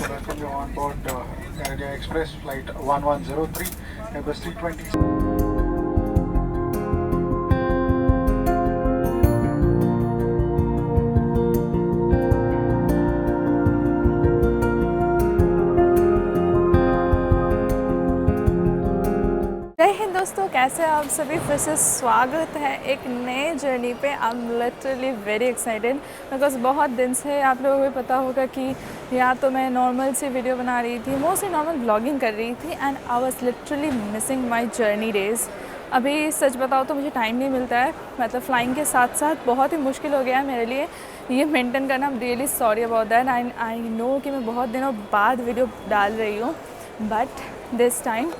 welcome you on board Air India Express flight 1103 Airbus 320. जय हिंद दोस्तों, कैसे आप सभी। फिर से स्वागत है एक नए जर्नी पे। I am literally very excited because बहुत दिन से आप लोगों को पता होगा कि या तो मैं नॉर्मल सी वीडियो बना रही थी, मोस्टली नॉर्मल ब्लॉगिंग कर रही थी, and I was literally missing my journey days. अभी सच बताओ तो मुझे टाइम नहीं मिलता है, मतलब फ़्लाइंग के साथ साथ बहुत ही मुश्किल हो गया है मेरे लिए ये मेंटेन करना। Really sorry about that. I know कि मैं बहुत दिनों बाद वीडियो डाल रही हूँ, but this time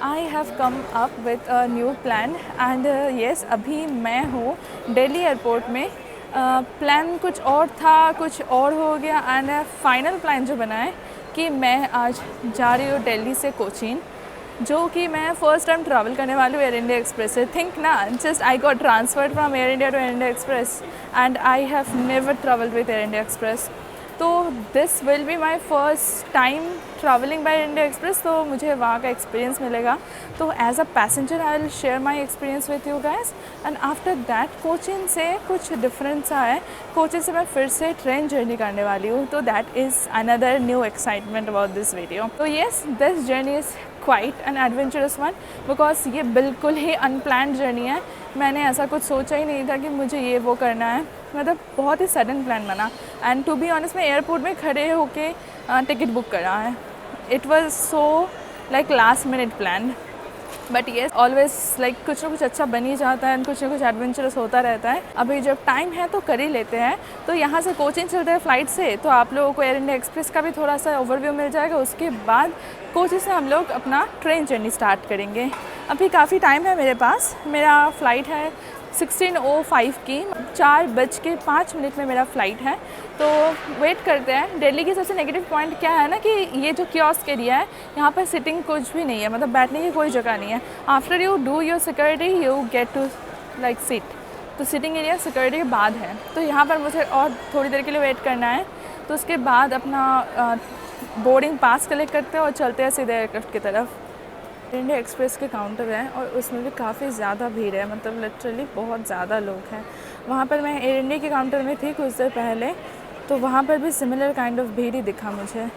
I have come up with a new plan and yes, अभी मैं हूँ दिल्ली एयरपोर्ट में। प्लान कुछ और था, कुछ और हो गया, एंड फाइनल प्लान जो बना है कि मैं आज जा रही हूँ दिल्ली से कोचीन, जो कि मैं फ़र्स्ट टाइम ट्रैवल करने वाली हूँ एयर इंडिया एक्सप्रेस से। थिंक ना, just I got transferred from Air India to Air India Express and I have never travelled with Air India Express. तो this will be my first time travelling by India Express, तो मुझे वहाँ का experience मिलेगा। तो as a passenger I will share my experience with you guys, and after that Cochin से कुछ difference है। कोचीन से मैं फिर से ट्रेन जर्नी करने वाली हूँ, तो that is another new excitement about this video. तो yes, this journey is quite an adventurous one because ये बिल्कुल ही अनप्लान्ड जर्नी है। मैंने ऐसा कुछ सोचा ही नहीं था कि मुझे ये वो करना है, मतलब बहुत ही सडन प्लान बना। एंड टू बी ऑनेस्ट, मैं एयरपोर्ट में खड़े होके टिकट बुक करा है। It was so like last minute plan, but yes always like कुछ ना कुछ अच्छा बन ही जाता है, कुछ ना कुछ एडवेंचरस होता रहता है। अभी जब टाइम है तो कर ही लेते हैं। तो यहाँ से कोचीन चलते हैं फ़्लाइट से, तो आप लोगों को एयर इंडिया एक्सप्रेस का भी थोड़ा सा ओवरव्यू मिल जाएगा। उसके बाद कोचीन से हम लोग अपना ट्रेन जर्नी स्टार्ट करेंगे। अभी काफ़ी टाइम है मेरे पास। मेरा फ़्लाइट है 16:05 की, 4:05 में मेरा फ़्लाइट है। तो वेट करते हैं। दिल्ली की सबसे नेगेटिव पॉइंट क्या है ना कि ये जो कियोस्क एरिया है, यहाँ पर सिटिंग कुछ भी नहीं है, मतलब बैठने की कोई जगह नहीं है। After you do your security you get to like seat, तो सिटिंग एरिया सिक्योरिटी के बाद है। तो यहाँ पर मुझे और थोड़ी देर के लिए वेट करना है। तो उसके बाद अपना बोर्डिंग पास कलेक्ट करते हैं और चलते हैं सीधे एयरक्राफ्ट की तरफ। इंडिया एक्सप्रेस के काउंटर है और उसमें भी काफ़ी ज़्यादा भीड़ है, मतलब लिटरली बहुत ज़्यादा लोग हैं वहाँ पर। मैं एयर इंडिया के काउंटर में थी कुछ देर पहले, तो वहाँ पर भी सिमिलर काइंड ऑफ भीड़ ही दिखा मुझे।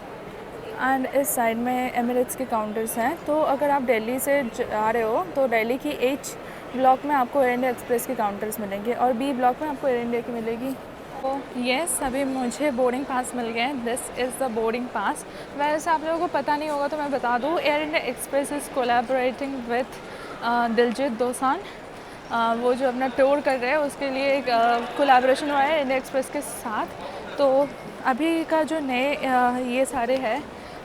एंड इस साइड में एमिरेट्स के काउंटर्स हैं। तो अगर आप दिल्ली से आ रहे हो तो दिल्ली की H ब्लॉक में आपको एयर इंडिया एक्सप्रेस के काउंटर्स मिलेंगे और B ब्लॉक में आपको एयर इंडिया की मिलेगी। तो येस, अभी मुझे बोर्डिंग पास मिल गया है। This is the boarding pass. वैसे आप लोगों को पता नहीं होगा तो मैं बता दूँ, air India express is collaborating with Diljit Dosanjh. वो जो अपना टूर कर रहे हैं उसके लिए एक कोलैबोरेशन हुआ है इंडिया एक्सप्रेस के साथ। तो अभी का जो नए ये सारे हैं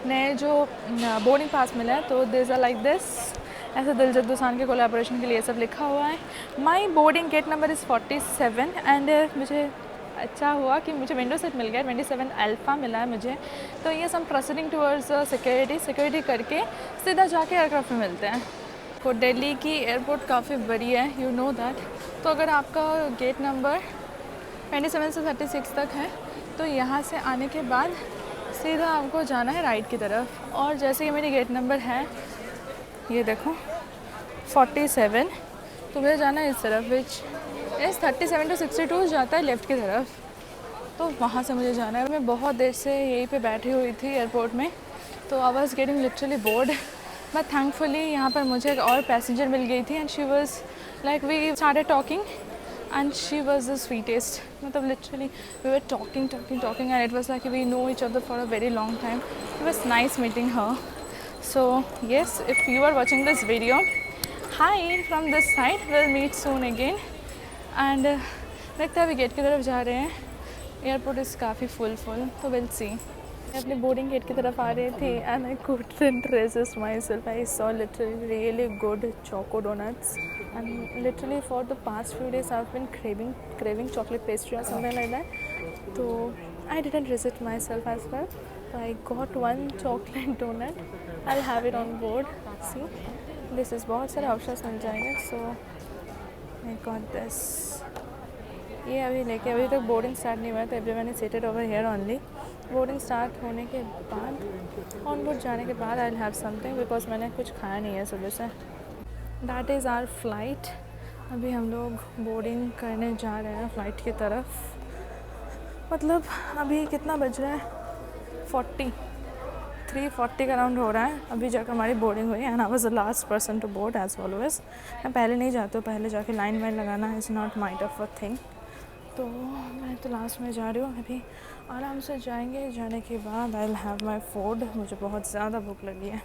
नए जो बोर्डिंग पास मिला है, तो दिस आर लाइक दिस। ऐसे दिलजीत दोसांझ के कोलैबोरेशन के लिए सब लिखा हुआ है। My boarding gate number is 47 and मुझे अच्छा हुआ कि मुझे विंडो सीट मिल गया, 27 अल्फ़ा मिला है मुझे। तो ये सब प्रोसीडिंग टूवर्ड्स सिक्योरिटी करके सीधा जाके एयरक्राफ्ट में मिलते हैं। तो दिल्ली की एयरपोर्ट काफ़ी बड़ी है, यू नो दैट। तो अगर आपका गेट नंबर 27 से 36 तक है तो यहाँ से आने के बाद सीधा आपको जाना है राइट की तरफ। और जैसे कि मेरी गेट नंबर है, ये देखो 47, तो मुझे जाना है इस तरफ, विच इस 37 to 62 जाता है लेफ़्ट की तरफ। तो वहाँ से मुझे जाना है। मैं बहुत देर से यहीं पे बैठी हुई थी एयरपोर्ट में, तो I was getting literally bored, but thankfully यहाँ पर मुझे एक और पैसेंजर मिल गई थी and she was like we started talking and she was the sweetest. मतलब literally we were talking and it was like we know each other for a very long time. It was nice meeting her. So yes, if you are watching this video, hi from this side, will meet soon again. And देखते हैं अभी gate की तरफ जा रहे हैं। Airport is काफ़ी full, तो विल सी। मैं अपने बोर्डिंग गेट की तरफ आ रही थी and I couldn't resist myself. I saw literally really good choco donuts and literally for the past few days I've been craving chocolate pastry or something like that. So I didn't resist myself as well. So I got one chocolate donut. I'll have it on board. See, this is बहुत सारे options मिल जाएंगे. So I got this. ये अभी लेके अभी तक boarding start नहीं हुआ है, तो everyone is seated over here only. Boarding start होने के बाद, ऑन बोर्ड जाने के बाद I will have something, because मैंने कुछ खाया नहीं है सुबह से। That is our flight. अभी हम लोग बोर्डिंग करने जा रहे हैं फ़्लाइट की तरफ। मतलब अभी कितना बज रहा है, 3:40 का राउंड हो रहा है। अभी जाकर हमारी बोर्डिंग हुई and I was the last person to board as always. मैं पहले नहीं जाती हूँ, पहले जाके लाइन वाइन लगाना is not my tough a thing. तो मैं तो लास्ट में जा रही हूँ। अभी आराम से जाएंगे, जाने के बाद I will have my food. मुझे बहुत ज़्यादा भूख लगी है।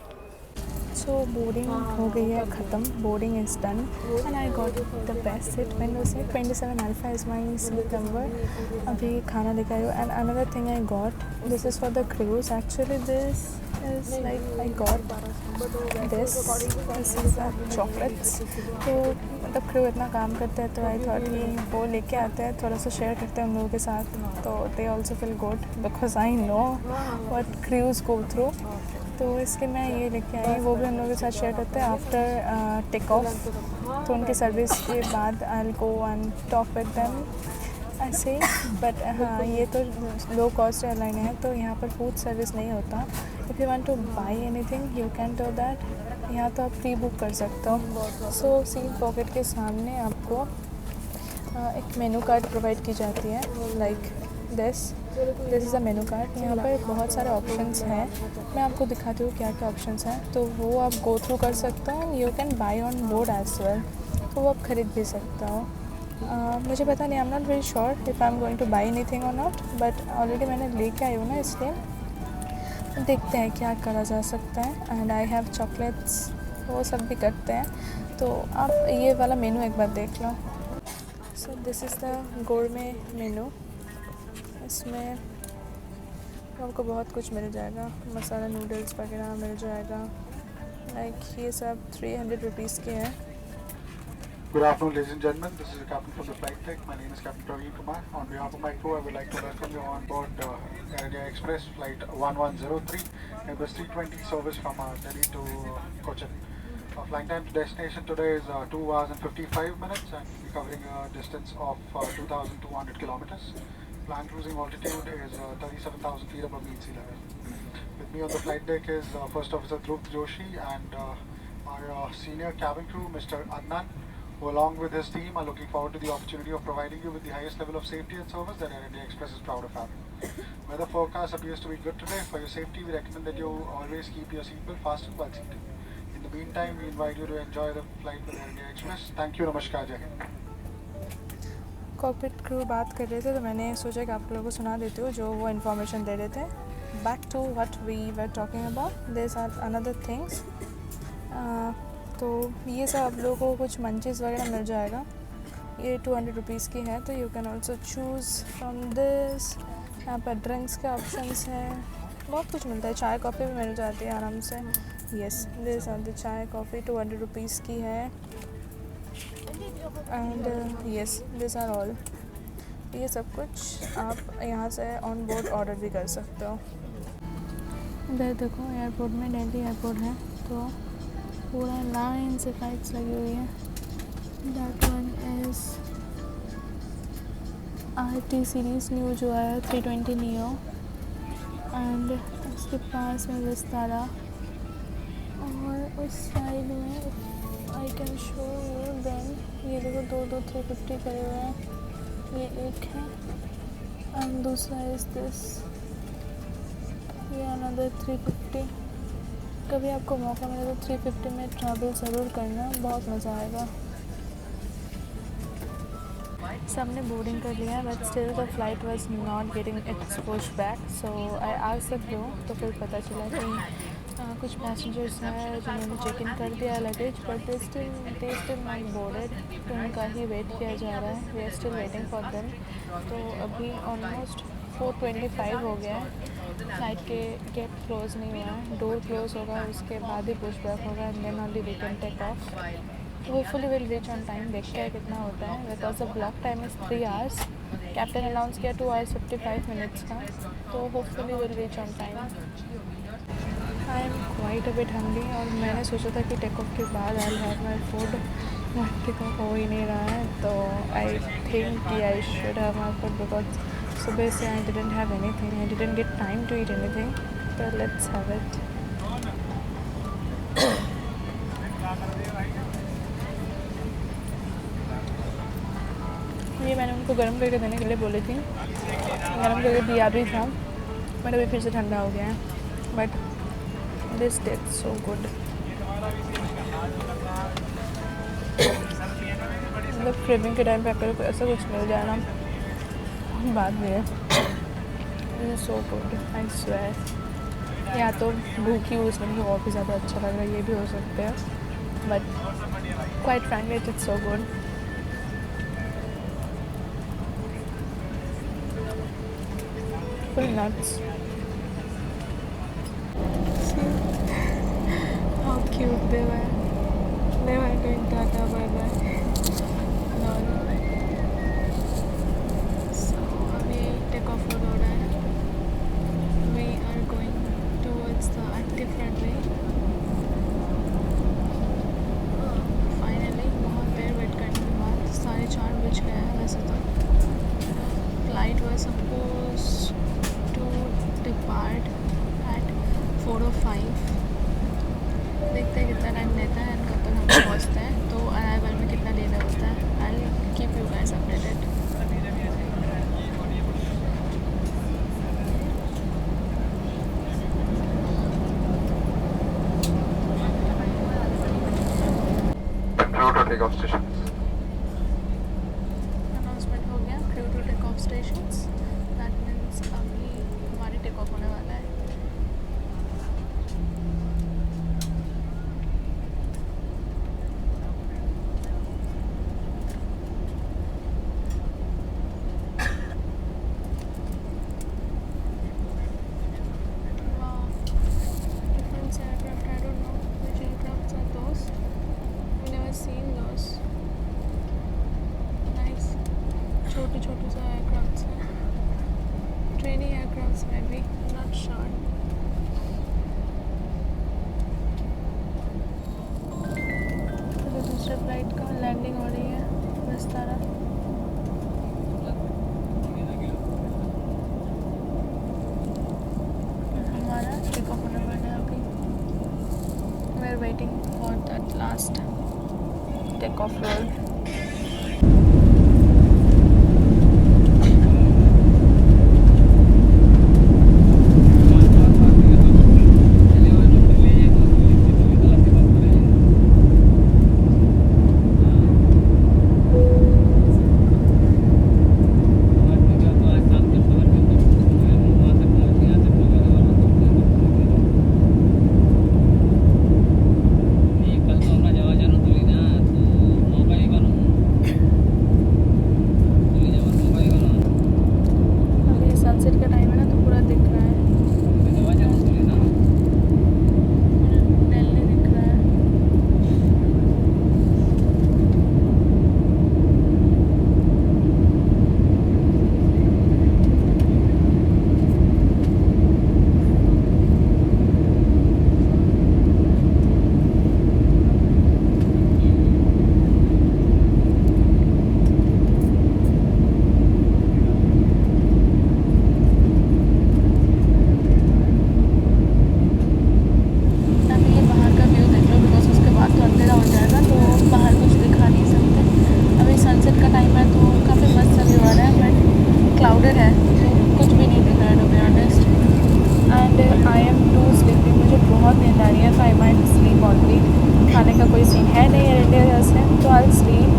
सो बोर्डिंग हो गई है ख़त्म, boarding is done and I got the best seat window seat. 27 alpha is my seat number. अभी खाना लेकर आई हूँ and another thing I got, this is for the cruise. Actually this is like I got this is chocolates. तो मतलब crew इतना काम करते हैं तो आई थॉट कि वो लेके आते हैं, थोड़ा सा शेयर करते हैं हम लोगों के साथ, तो they also feel good because I know what cruise go through. तो इसके मैं ये लेके आई, वो भी हम लोगों के साथ शेयर करते हैं आफ्टर टेक ऑफ। तो उनकी सर्विस के बाद I will go and talk with them ऐसे। बट हाँ, ये तो लो कॉस्ट एयरलाइन है तो यहाँ पर फूड सर्विस नहीं होता। If you want two by anything you can do that. यहाँ तो आप प्री बुक कर सकते हो। सो सीट पॉकेट के सामने आपको एक मेनू कार्ड प्रोवाइड की जाती है, like this is a menu card. यहाँ पर बहुत सारे ऑप्शंस हैं, मैं आपको दिखाती हूँ क्या क्या ऑप्शंस हैं। तो वो आप गो थ्रू कर सकते हो and you can buy on board as well. तो वो आप ख़रीद भी सकते हो। मुझे पता नहीं, I am not very sure if I am going two by anything और नॉट, बट ऑलरेडी मैंने लेके आई हूँ ना, इसलिए देखते हैं क्या करा जा सकता है। एंड आई हैव चॉकलेट्स, वो सब भी करते हैं। तो आप ये वाला मेनू एक बार देख लो। So this is the gourmet menu. इसमें आपको बहुत कुछ मिल जाएगा, मसाला नूडल्स वगैरह मिल जाएगा। लाइक ये सब 300 रुपीज़ के हैं। Good afternoon, ladies and gentlemen. This is the captain from the flight deck. My name is Captain Praveen Kumar. On behalf of my crew, I would like to welcome you on board Air India Express flight 1103, Airbus 320 service from Delhi to Cochin. Flying time to destination today is 2 hours and 55 minutes, and we'll be covering a distance of 2,200 kilometers. Planned cruising altitude is 37,000 feet above mean sea level. With me on the flight deck is First Officer Dhruv Joshi and our senior cabin crew, Mr. Adnan, who along with his team are looking forward to the opportunity of providing you with the highest level of safety and service that Air India Express is proud of having. Weather forecast appears to be good today. For your safety, we recommend that you always keep your seatbelt fastened while seated. In the meantime, we invite you to enjoy the flight with Air India Express. Thank you, namaskar, jai hind. Cockpit crew बात कर रहे थे तो मैंने सोचा कि आप लोगों को सुना देती हूँ जो वो इन्फॉर्मेशन दे रहे थे। Back to what we were talking about, there are another things. तो ये सब आप लोगों को कुछ मंचेस वगैरह मिल जाएगा। ये 200 रुपीज़ की है, तो you can also choose from this. यहाँ पर ड्रिंक्स के ऑप्शंस हैं, बहुत कुछ मिलता है। चाय कॉफ़ी भी मिल जाती है आराम से। Yes, this are the chai coffee 200 rupees की है। And yes, this are all. ये सब कुछ आप यहाँ से ऑन बोर्ड ऑर्डर भी कर सकते हो। इधर देखो, एयरपोर्ट में दिल्ली एयरपोर्ट है तो पूरा लाइन से फ्लाइट्स लगी हुई है। That one is RT series new जो है 320 नियो, एंड उसके पास में विस्तारा, और उस साइड में I can show you then ये देखो 2 350 करे हुए हैं। ये एक है एंड दूसरा इज़ दिस, ये अनदर 350। कभी आपको मौका मिले तो 350 में ट्रैवल ज़रूर करना, बहुत मज़ा आएगा। सबने बोर्डिंग कर लिया but still the flight was not getting it's push back, so I asked the crew. तो फिर पता चला कि कुछ पैसेंजर्स हैं जिन्होंने चेक इन कर दिया luggage, but they still not boarded, तो उनका ही वेट किया जा रहा है। We are still waiting for them. तो अभी ऑलमोस्ट 4:25 हो गया है, फ्लाइट के गेट क्लोज़ नहीं हुआ है। डोर क्लोज़ होगा उसके बाद ही पुश बैक होगा and then only we can take off. Hopefully will reach on time. देखते हैं कितना होता है, because the block time is 3 hours. Captain announce किया 2 hours 55 minutes का, तो hopefully will reach on time. I am quite a bit hungry, और मैंने सोचा था कि टेक ऑफ के बाद I will have my food. Take off हो ही नहीं रहा है, तो आई थिंक कि I should have my food because सुबह से I didn't have anything. I didn't get time to eat anything. But let's have it. ये मैंने उनको गर्म करके देने के लिए बोली थी. गर्म करके दिया भी था. बट अभी फिर से ठंडा हो गया है. But this taste so good. मतलब क्रेविंग के टाइम पे आपको ऐसा कुछ मिल जाए ना, बात भी है. So good, I swear. या तो भूखी हूँ इसलिए मुझे और भी ज़्यादा अच्छा लग रहा है, ये भी हो सकता है. But quite frankly it's so good. Full nuts. How cute they were. They were doing tata bye bye. So अभी टेक ऑफ रोड हो रहा है. We are going towards the active runway. Finally बहुत देर वेट करने के बाद 4:30 बज गया है. वैसे तो flight was supposed to depart at 4:05. देखते हैं कितना टाइम लेता है एंड कब तक हम पहुँचते हैं. तो अराइवल में कितना लेना होता है. I will keep you guys updated. Crew to take off stations. Announcement हो गया. Crew to take off stations. That means अभी हमारी टेक ऑफ होने वाला है. Wow. Different aircraft. I don't know which aircrafts are those. I've never seen those. Nice. छोटे छोटे से एयरक्राफ्ट्स हैं. ट्रेनिंग एयरक्राफ्ट्स में भी नॉट श्योर. तो दूसरे फ्लाइट का लैंडिंग हो रही है विस्तारा. हमारा टेक ऑफ होने वाला है अभी. We are waiting for that last take off roll. अभी सनसेट का टाइम है ना, तो पूरा दिख रहा है. दिल्ली दिख रहा है. अभी ये बाहर का व्यू देख लो, बिकॉज उसके बाद तो अंधेरा हो जाएगा, तो बाहर कुछ दिखा नहीं सकते. अभी सनसेट का टाइम है तो काफ़ी मस्त सा व्यू आ रहा है. बट क्लाउडेड है तो कुछ भी नहीं दिख रहा है, to be honest. And I am too sleepy. मुझे बहुत नींद आ रही है, तो आई माइट स्लीप ऑनली. खाने का कोई सीन है नहीं एयर इंडिया से, तो आई स्लीप.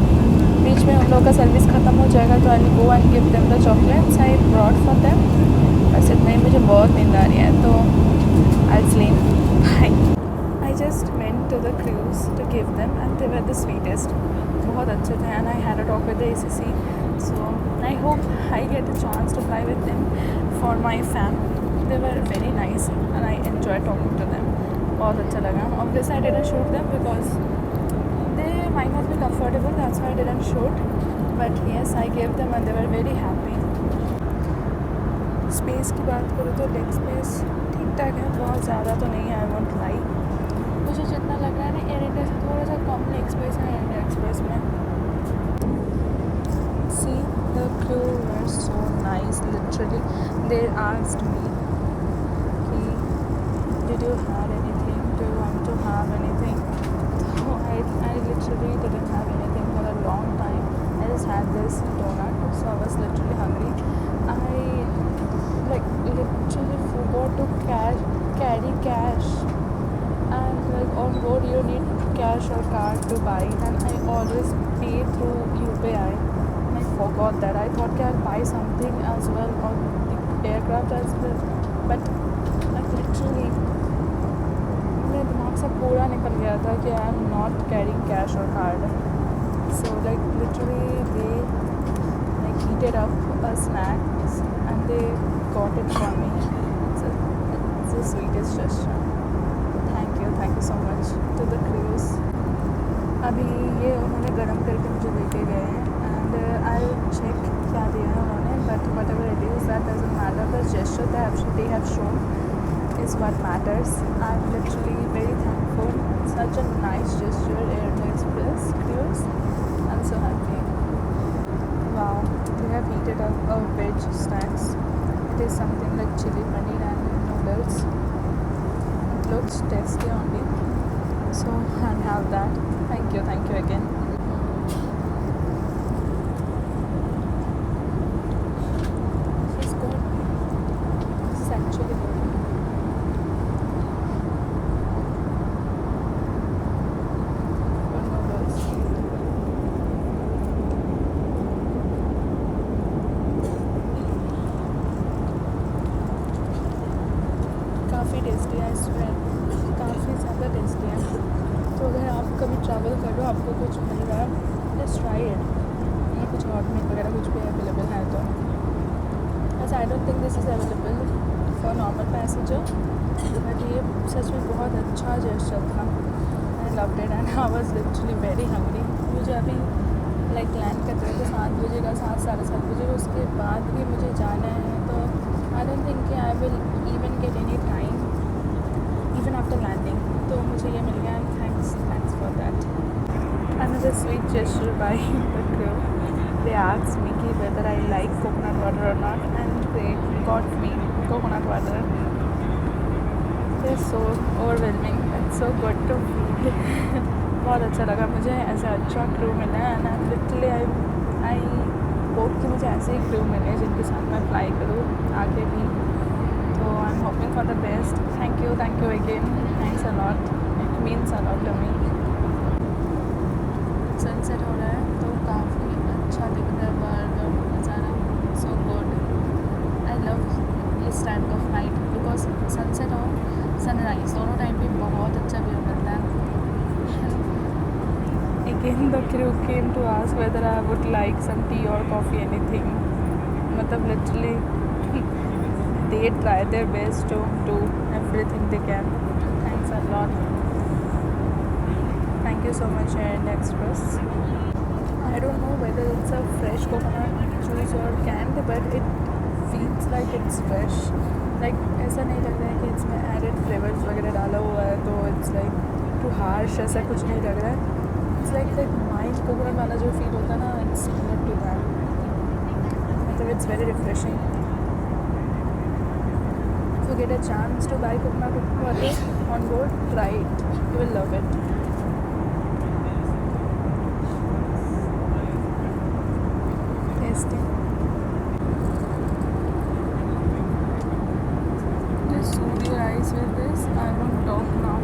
बीच में उन लोगों का सर्विस ख़त्म हो जाएगा तो I go and give them the chocolates I brought for them. बस इतना ही. मुझे बहुत नींद आ रही है, तो I sleep. Bye. I just went to the crews to give them and they were the sweetest. बहुत अच्छे थे and I had a talk with the ACC. So I hope I get a chance to fly with them for my fam. They were very nice and I enjoyed talking to them. बहुत अच्छा लगा. Obviously I didn't shoot them because they might not be comfortable. That's why I didn't shoot. But yes, I gave them and they were very happy. Space की बात करूँ तो leg space ठीक ठाक है, बहुत ज़्यादा तो नहीं है. आई वॉन्ट लाई. मुझे जितना लग रहा है ना एयर इंडिया से थोड़ा सा कम लेग स्पेस है एयर इंडिया एक्सप्रेस में. See the crew were so nice. was literally, they asked me, कि, did you have anything? Do you want to have anything? So I literally didn't have anything for a long time. I just had this donut, so I was literally hungry. I literally forgot to carry cash, and like on board you need cash or card to buy, and I always pay through UPI. And I forgot that. I thought I'll buy something as well on the aircraft as well, but like literally मेरे दिमाग से पूरा निकल गया था कि I am not carrying cash और card. So like literally they like heated up snacks and they got it for me. It's the sweetest gesture. Thank you so much to the crews. अभी ये उन्होंने गर्म करके मुझे लेके गए हैं, एंड आई चेक क्या दिया है उन्होंने, but what ever it is that doesn't matter. The gesture they have shown is what matters. I'm literally very thankful. Such a nice gesture, Airtel Express crews. I'm so happy. Wow, they have heated up a veg snacks. It is something like chili paneer and noodles. It looks tasty only, so I'll have that. Thank you again. This is good. This is actually good. Noodles. काफ़ी tasty है, इसमें काफ़ी ज़्यादा tasty है. तो अगर आप कभी ट्रैवल कर रहे हो, आपको कुछ मिल रहा है, जस्ट ट्राई इट. या कुछ हॉट मीट वगैरह कुछ भी अवेलेबल है तो. बस आई don't think this is available for normal passenger, but ये सच में बहुत अच्छा जेस्चर था. I loved it and I was literally very hungry. मुझे अभी लाइक लैंड करते हुए 7 बजे का 7 साढ़े 7 बजे, उसके बाद भी मुझे जाना है. तो आई डोंट थिंक कि I will even get any time even after landing. तो मुझे ये मिल गया, and thanks for that. Another sweet gesture by the crew. They asked me whether I like coconut water or not, and they got me coconut water. They're so overwhelming. It's so good to feel. बहुत अच्छा लगा मुझे, ऐसा अच्छा crew मिला है. And literally I hope कि मुझे ऐसे ही क्रू मिले जिनके साथ मैं फ्लाई करूँ आगे भी. तो I am hoping for the best. Thank you again. Thanks a lot. It means a lot to me. Sunset हो रहा है तो काफ़ी अच्छा दिख रहा है बाहर का नज़ारा. So good. I love this time of night because sunset और सनराइज दोनों टाइम पे बहुत अच्छा व्यू मिलता है. Again the crew came to ask whether I would like some tea or coffee, anything. मतलब literally they try their best to do everything they can. Thanks a lot. Thank you so much, Air Express. I don't know whether it's a fresh coconut juice or canned, but it feels like it's fresh. Like ऐसा नहीं लग रहा है कि इसमें added flavors वगैरह डाला हुआ है, तो it's like too harsh, ऐसा कुछ नहीं लग रहा है. It's like mild coconut वाला जो feel होता है ना, it's similar to that. मतलब it's very refreshing. If you get a chance to buy coconut water on board, try it. You will love it. Tasty. Just soothe your eyes with this. I won't talk now.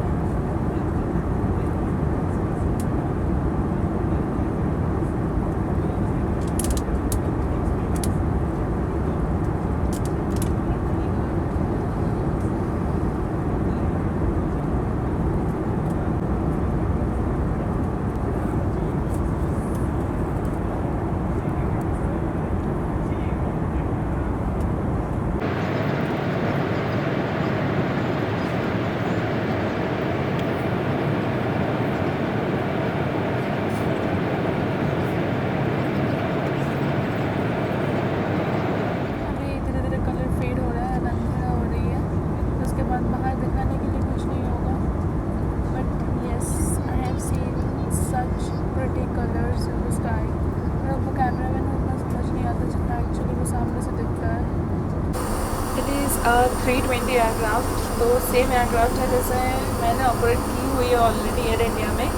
320 aircraft, तो same aircraft है जैसे मैंने operate की हुई है already air India में,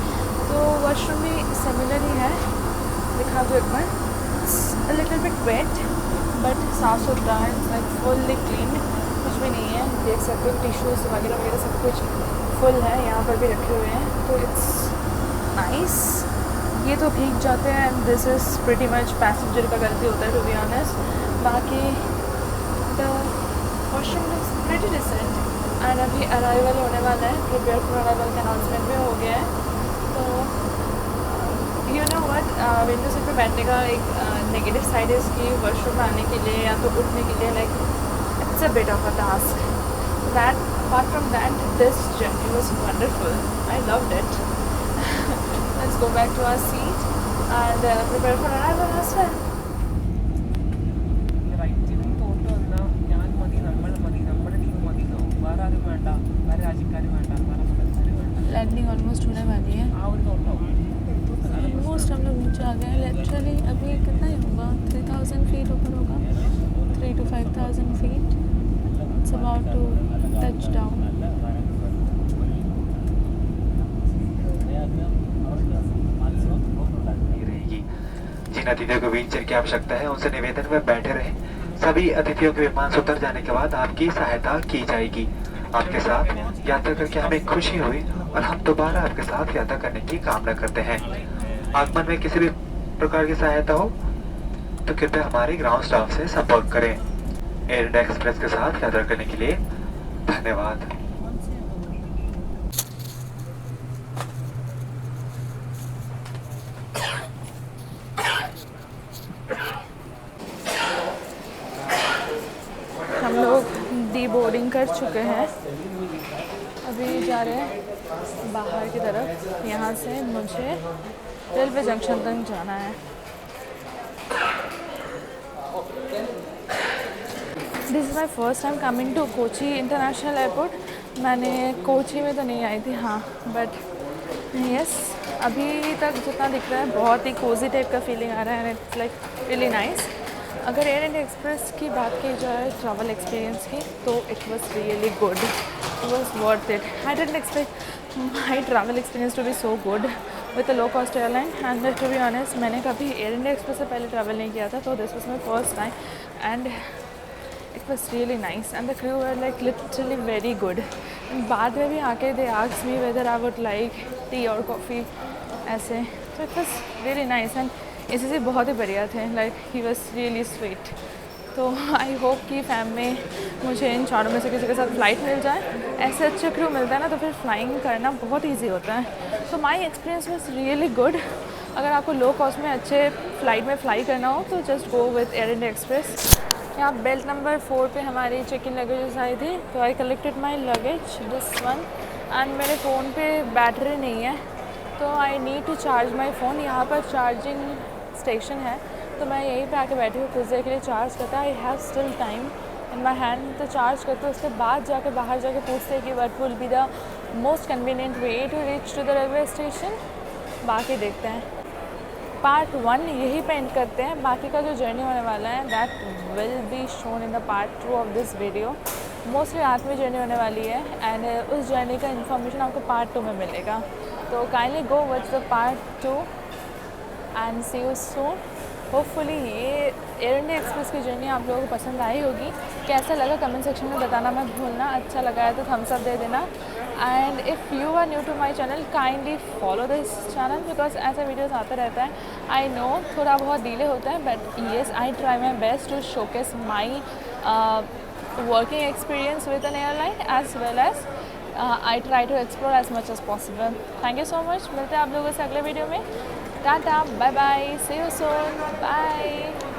तो washroom भी सिमिलर ही है। दिखा दो एक बार, लिटिल बिट वेट बट साफ सुथरा है, लाइक फुल्ली क्लीन, कुछ भी नहीं है। देख सकते हो टिश्यूज़ वगैरह वगैरह सब कुछ फुल है, यहाँ पर भी रखे हुए हैं, तो इट्स नाइस। ये तो भीग जाते हैं and this is pretty much passenger का गलती होता है टू बी ऑनेस्ट। बाकी the washroom is pretty decent and अभी अराइवल होने वाला है, प्रिपेयर फॉर अराइवल का अनाउंसमेंट भी हो गया है। तो you know what, window seat पे बैठने का एक नेगेटिव साइड है इसकी, वॉशरूम आने के लिए या तो उठने के लिए like it's a bit of a task. That apart from that this journey was wonderful, I loved it. Let's go back to our seat and prepare for arrival as well. റൈറ്റിനും തോട്ട് വന്നാൽ ഞാൻ മതി, നമ്മൾ മതി, നമ്മുടെ ടീം മതി, വേറെ ആരും വേണ്ട, വേറെ രാജ്യക്കാർ വേണ്ട, വേറെ മതക്കാർ വേണ്ട, लैंडिंग ऑलमोस्ट होने वाली है, ആ ഒരു തോട്ടാവും। ऑलमोस्ट हम लोग नीचे आ गए हैं लिटरली। अभी कितना ही होगा, 3000 फीट ऊपर होगा, 3 to 5000 फीट। It's about to touch down. जिन अतिथियों को व्हीलचेयर की आवश्यकता है उनसे निवेदन में बैठे रहें। सभी अतिथियों के विमान से उतर जाने के बाद आपकी सहायता की जाएगी। आपके साथ यात्रा करके हमें खुशी हुई और हम दोबारा आपके साथ यात्रा करने की कामना करते हैं। आगमन में किसी भी प्रकार की सहायता हो तो कृपया हमारे ग्राउंड स्टाफ से संपर्क करें। एयर इंडिया एक्सप्रेस के साथ यात्रा करने के लिए धन्यवाद। हम लोग डी बोर्डिंग कर चुके हैं, अभी जा रहे हैं बाहर की तरफ। यहाँ से मुझे रेलवे जंक्शन तक जाना है। This is my first time coming to Kochi international airport. मैंने कोची में तो नहीं आई थी, हाँ, बट यस, अभी तक जितना दिख रहा है बहुत ही कोजी टाइप का फीलिंग आ रहा है and it's like really nice. अगर एयर इंडिया एक्सप्रेस की बात की जाए ट्रैवल एक्सपीरियंस की, तो it was really good, it was worth it. I didn't expect my travel experience to be so good with a low cost airline and to be honest मैंने कभी air India Express से पहले travel नहीं किया था, तो this was my first time and it was really nice and the crew were like literally very good. बाद में भी आके they asked me whether I would like T और कॉफ़ी ऐसे, तो it was really nice and इसी से बहुत ही बढ़िया थे, like he was really sweet. तो आई होप कि फैम में मुझे इन चारों में से किसी के साथ फ़्लाइट मिल जाए। ऐसे अच्छे क्रू मिलता है ना तो फिर फ्लाइंग करना बहुत ईजी होता है। तो my experience was really good. अगर आपको लो कॉस्ट में अच्छे फ़्लाइट में फ़्लाई करना हो तो just go with Air India Express. यहाँ बेल्ट नंबर 4 पे हमारी चेक इन लगेजेस आई थी, तो I collected my luggage this one and मेरे फ़ोन पे बैटरी नहीं है, तो I need to charge my phone. यहाँ पर चार्जिंग स्टेशन है, तो मैं यहीं पे आके बैठी हूँ, कुछ देर के लिए चार्ज करता। I have still time in my hand, तो चार्ज करते उसके बाद जाके बाहर जाके पूछते हैं कि what will be the most convenient way to reach to the railway station. बाकी देखते हैं। पार्ट 1 यहीं पे एंड करते हैं, बाकी का जो जर्नी होने वाला है that will be shown in the part 2 of this video. Mostly रात में जर्नी होने वाली है एंड उस जर्नी का इन्फॉर्मेशन आपको पार्ट 2 में मिलेगा। तो kindly go watch the part 2 and see you soon. होपफुली ये एयर इंडिया एक्सप्रेस की जर्नी आप लोगों को पसंद आई होगी। कैसा लगा कमेंट सेक्शन में बताना मत भूलना। अच्छा लगा है तो थम्स अप दे देना। And if you are new to my channel kindly follow this channel because ऐसा वीडियोस आता रहता है। आई नो थोड़ा बहुत डिले होता है but yes I try my best to showcase my working experience with an airline as well as I try to explore as much as possible. Thank you so much. मिलते हैं आप लोगों से अगले वीडियो में। Tata, bye bye, see you soon, bye.